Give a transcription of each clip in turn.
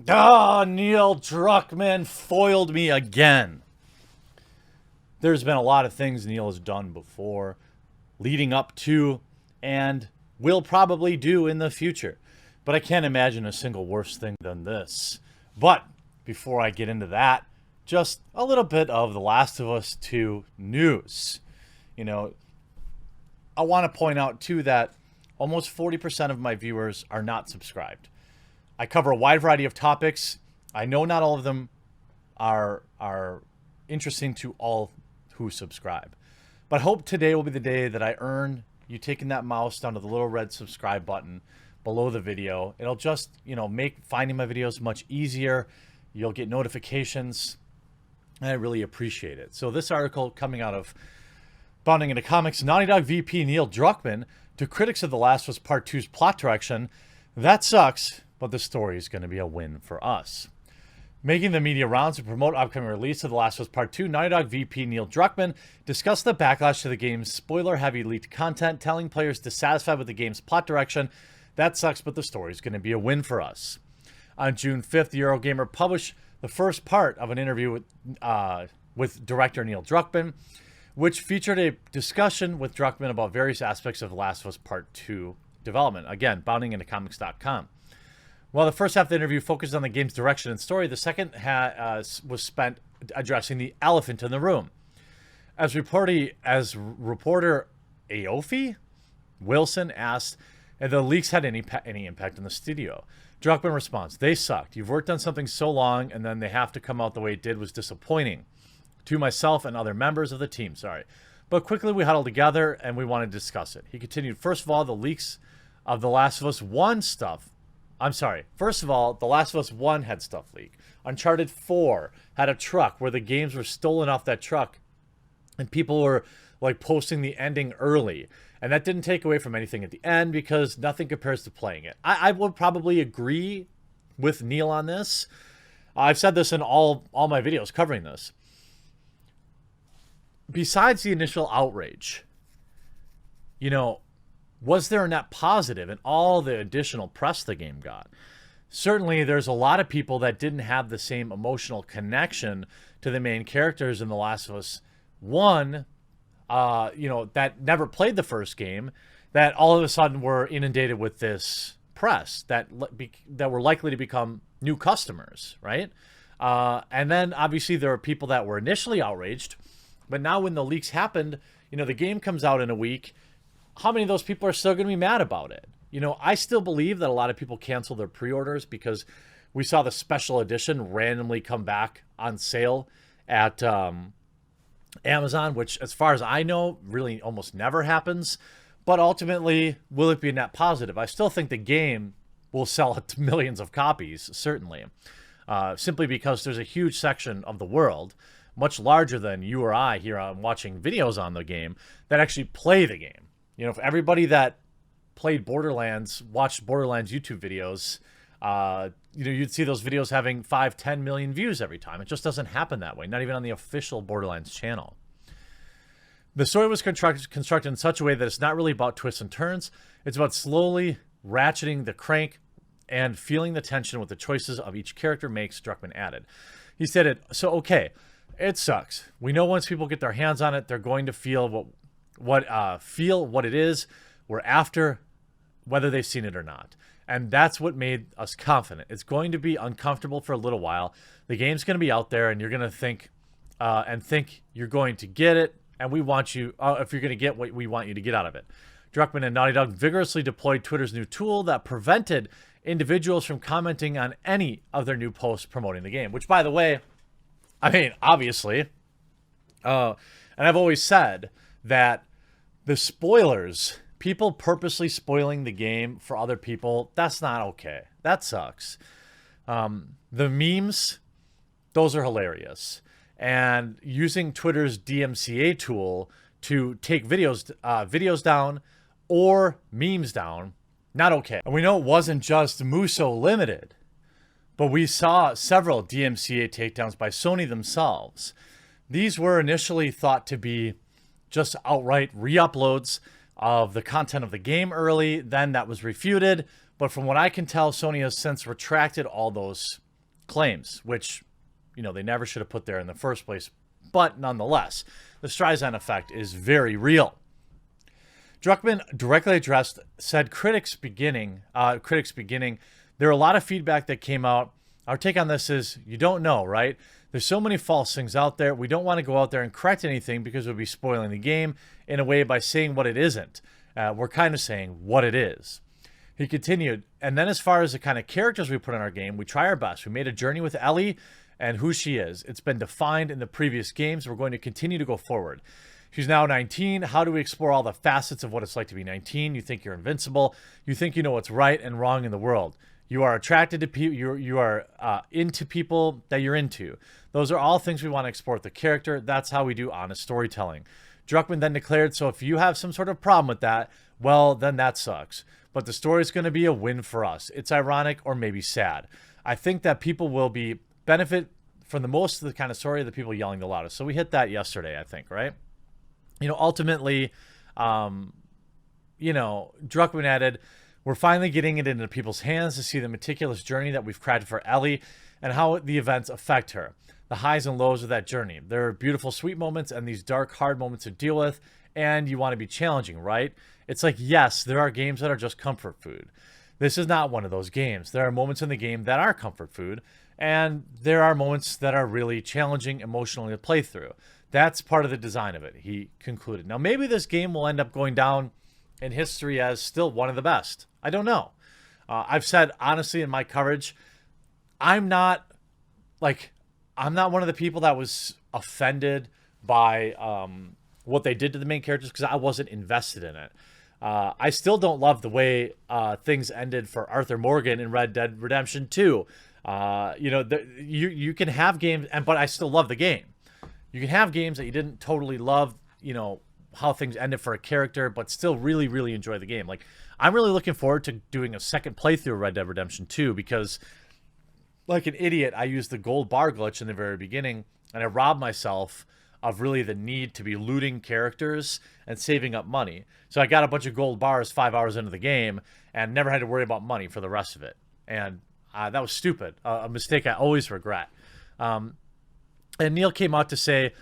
Neil Druckmann foiled me again. There's been a lot of things Neil has done before, leading up to, and will probably do in the future. But I can't imagine a single worse thing than this. But before I get into that, just a little bit of The Last of Us 2 news. I want to point out too that almost 40% of my viewers are not subscribed. I cover a wide variety of topics. I know not all of them are interesting to all who subscribe. But I hope today will be the day that I earn you taking that mouse down to the little red subscribe button below the video. It'll just, make finding my videos much easier. You'll get notifications, and I really appreciate it. So this article coming out of Bounding into Comics, Naughty Dog VP Neil Druckmann to critics of The Last of Us Part 2's plot direction, that sucks, but the story is going to be a win for us. Making the media rounds to promote upcoming release of The Last of Us Part 2, Naughty Dog VP Neil Druckmann discussed the backlash to the game's spoiler-heavy leaked content, telling players dissatisfied with the game's plot direction, that sucks, but the story is going to be a win for us. On June 5th, Eurogamer published the first part of an interview with director Neil Druckmann, which featured a discussion with Druckmann about various aspects of The Last of Us Part 2 development. Again, boundingintocomics.com. While the first half of the interview focused on the game's direction and story, the second was spent addressing the elephant in the room. As reporter Aofi Wilson asked if the leaks had any impact on the studio. Druckmann responds, "They sucked. You've worked on something so long, and then they have to come out the way it did was disappointing. To myself and other members of the team, sorry. But quickly we huddled together, and we wanted to discuss it." He continued, "First of all, the leaks of The Last of Us 1 stuff. First of all, The Last of Us 1 had stuff leak. Uncharted 4 had a truck where the games were stolen off that truck, and people were posting the ending early. And that didn't take away from anything at the end because nothing compares to playing it." I would probably agree with Neil on this. I've said this in all my videos covering this. Besides the initial outrage, was there a net positive in all the additional press the game got? Certainly, there's a lot of people that didn't have the same emotional connection to the main characters in The Last of Us 1, that never played the first game, that all of a sudden were inundated with this press that were likely to become new customers, right? And then, obviously, there are people that were initially outraged, but now when the leaks happened, the game comes out in a week. How many of those people are still going to be mad about it? I still believe that a lot of people cancel their pre-orders because we saw the special edition randomly come back on sale at Amazon, which, as far as I know, really almost never happens. But ultimately, will it be a net positive? I still think the game will sell millions of copies, certainly, simply because there's a huge section of the world, much larger than you or I here watching videos on the game, that actually play the game. If everybody that played Borderlands watched Borderlands YouTube videos, you'd see those videos having 5-10 million views every time. It just doesn't happen that way, not even on the official Borderlands channel. The story was constructed in such a way that it's not really about twists and turns. It's about slowly ratcheting the crank and feeling the tension with the choices of each character makes, Druckmann added. He said it sucks. We know once people get their hands on it, they're going to feel what it is we're after, whether they've seen it or not. And that's what made us confident. It's going to be uncomfortable for a little while. The game's going to be out there, and you're going to think you're going to get it, and we want you, if you're going to get what we want you to get out of it. Druckmann and Naughty Dog vigorously deployed Twitter's new tool that prevented individuals from commenting on any of their new posts promoting the game, which, by the way, obviously, and I've always said that the spoilers, people purposely spoiling the game for other people, that's not okay. That sucks. The memes, those are hilarious. And using Twitter's DMCA tool to take videos down or memes down, not okay. And we know it wasn't just Muso Limited, but we saw several DMCA takedowns by Sony themselves. These were initially thought to be just outright re-uploads of the content of the game early. Then that was refuted. But from what I can tell, Sony has since retracted all those claims, which, they never should have put there in the first place. But nonetheless, the Streisand effect is very real. Druckmann directly addressed said critics beginning, there are a lot of feedback that came out. Our take on this is, you don't know, right? There's so many false things out there. We don't want to go out there and correct anything because we'll be spoiling the game in a way by saying what it isn't. We're kind of saying what it is. He continued, and then as far as the kind of characters we put in our game, we try our best. We made a journey with Ellie and who she is. It's been defined in the previous games. We're going to continue to go forward. She's now 19. How do we explore all the facets of what it's like to be 19? You think you're invincible. You think you know what's right and wrong in the world. You are attracted to people. You are into people that you're into. Those are all things we want to explore with the character. That's how we do honest storytelling. Druckmann then declared, so if you have some sort of problem with that, well, then that sucks. But the story is going to be a win for us. It's ironic or maybe sad. I think that people will benefit from the most of the kind of story of the people yelling the loudest. So we hit that yesterday, I think, right? Ultimately, Druckmann added, we're finally getting it into people's hands to see the meticulous journey that we've crafted for Ellie and how the events affect her. The highs and lows of that journey. There are beautiful, sweet moments and these dark, hard moments to deal with, and you want to be challenging, right? It's like, yes, there are games that are just comfort food. This is not one of those games. There are moments in the game that are comfort food, and there are moments that are really challenging emotionally to play through. That's part of the design of it, he concluded. Now, maybe this game will end up going down in history as still one of the best. I don't know. I've said, honestly, in my coverage, I'm not one of the people that was offended by what they did to the main characters because I wasn't invested in it. I still don't love the way things ended for Arthur Morgan in Red Dead Redemption 2. You can have games, but I still love the game. You can have games that you didn't totally love, how things ended for a character, but still really, really enjoy the game. Like, I'm really looking forward to doing a second playthrough of Red Dead Redemption 2 because, like an idiot, I used the gold bar glitch in the very beginning, and I robbed myself of really the need to be looting characters and saving up money. So I got a bunch of gold bars 5 hours into the game and never had to worry about money for the rest of it. And that was stupid, a mistake I always regret. And Neil came out to say,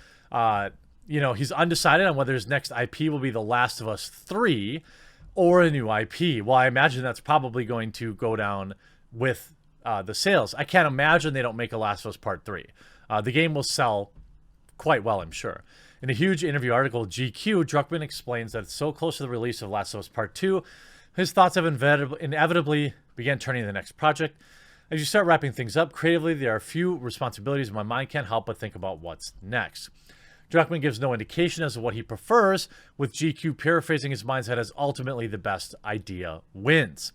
he's undecided on whether his next IP will be The Last of Us 3 or a new IP. Well, I imagine that's probably going to go down with the sales. I can't imagine they don't make a Last of Us Part 3. The game will sell quite well, I'm sure. In a huge interview article with GQ, Druckmann explains that it's so close to the release of Last of Us Part 2, his thoughts have inevitably began turning to the next project. As you start wrapping things up creatively, there are a few responsibilities my mind can't help but think about what's next. Druckmann gives no indication as to what he prefers, with GQ paraphrasing his mindset as ultimately the best idea wins.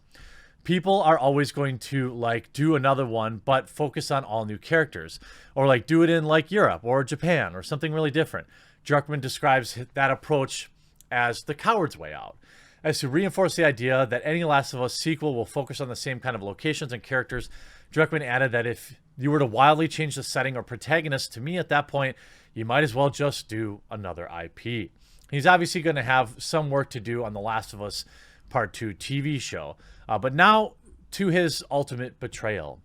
People are always going to do another one, but focus on all new characters, or do it in Europe or Japan or something really different. Druckmann describes that approach as the coward's way out. As to reinforce the idea that any Last of Us sequel will focus on the same kind of locations and characters, Druckmann added that if you were to wildly change the setting or protagonist, to me at that point, you might as well just do another IP. He's obviously going to have some work to do on The Last of Us Part 2 TV show. But now to his ultimate betrayal.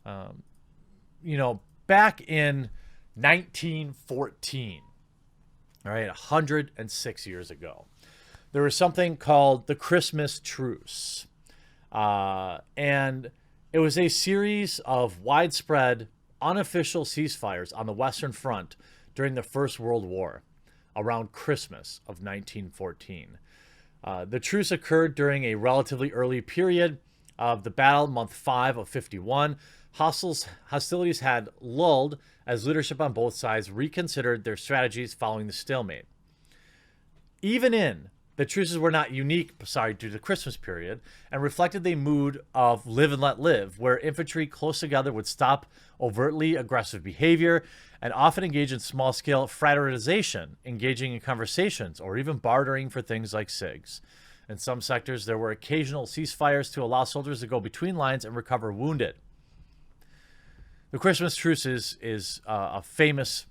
Back in 1914, all right, 106 years ago, there was something called the Christmas Truce. And it was a series of widespread, unofficial ceasefires on the Western Front during the First World War around Christmas of 1914. The truce occurred during a relatively early period of the battle, month 5 of 51. Hostilities had lulled as leadership on both sides reconsidered their strategies following the stalemate. Even in the truces were not unique, due to the Christmas period, and reflected the mood of live and let live, where infantry close together would stop overtly aggressive behavior and often engage in small-scale fraternization, engaging in conversations, or even bartering for things like cigs. In some sectors, there were occasional ceasefires to allow soldiers to go between lines and recover wounded. The Christmas Truce is a famous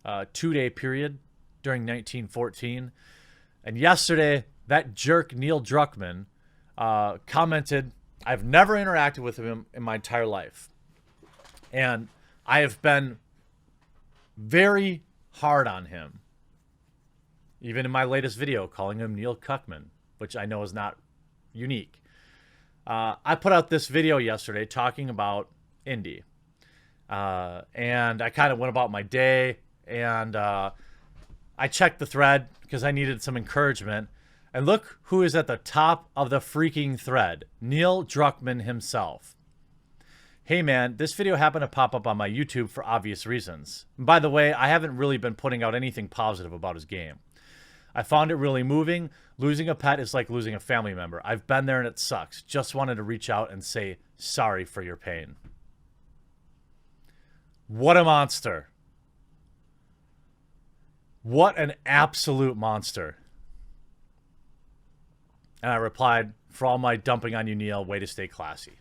2-day period during 1914. And yesterday, that jerk Neil Druckmann commented, I've never interacted with him in my entire life. And I have been very hard on him, even in my latest video calling him Neil Cuckman, which I know is not unique. I put out this video yesterday talking about Indy. And I kind of went about my day, and I checked the thread because I needed some encouragement. And look who is at the top of the freaking thread. Neil Druckmann himself. Hey man, this video happened to pop up on my YouTube for obvious reasons. And by the way, I haven't really been putting out anything positive about his game. I found it really moving. Losing a pet is like losing a family member. I've been there and it sucks. Just wanted to reach out and say sorry for your pain. What a monster. What an absolute monster. And I replied, for all my dumping on you, Neil, way to stay classy.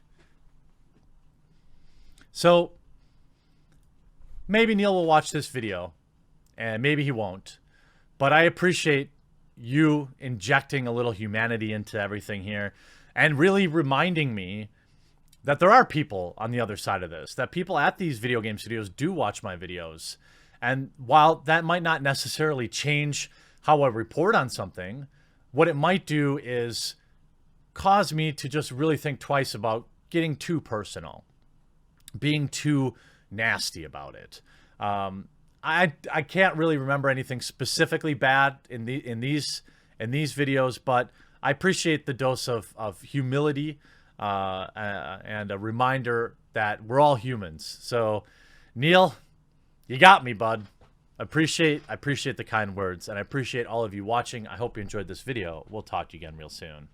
So maybe Neil will watch this video, and maybe he won't. But I appreciate you injecting a little humanity into everything here and really reminding me that there are people on the other side of this, that people at these video game studios do watch my videos. And while that might not necessarily change how I report on something, what it might do is cause me to just really think twice about getting too personal, being too nasty about it. I can't really remember anything specifically bad in these videos, but I appreciate the dose of humility and a reminder that we're all humans. So, Neil, you got me, bud. I appreciate the kind words, and I appreciate all of you watching. I hope you enjoyed this video. We'll talk to you again real soon.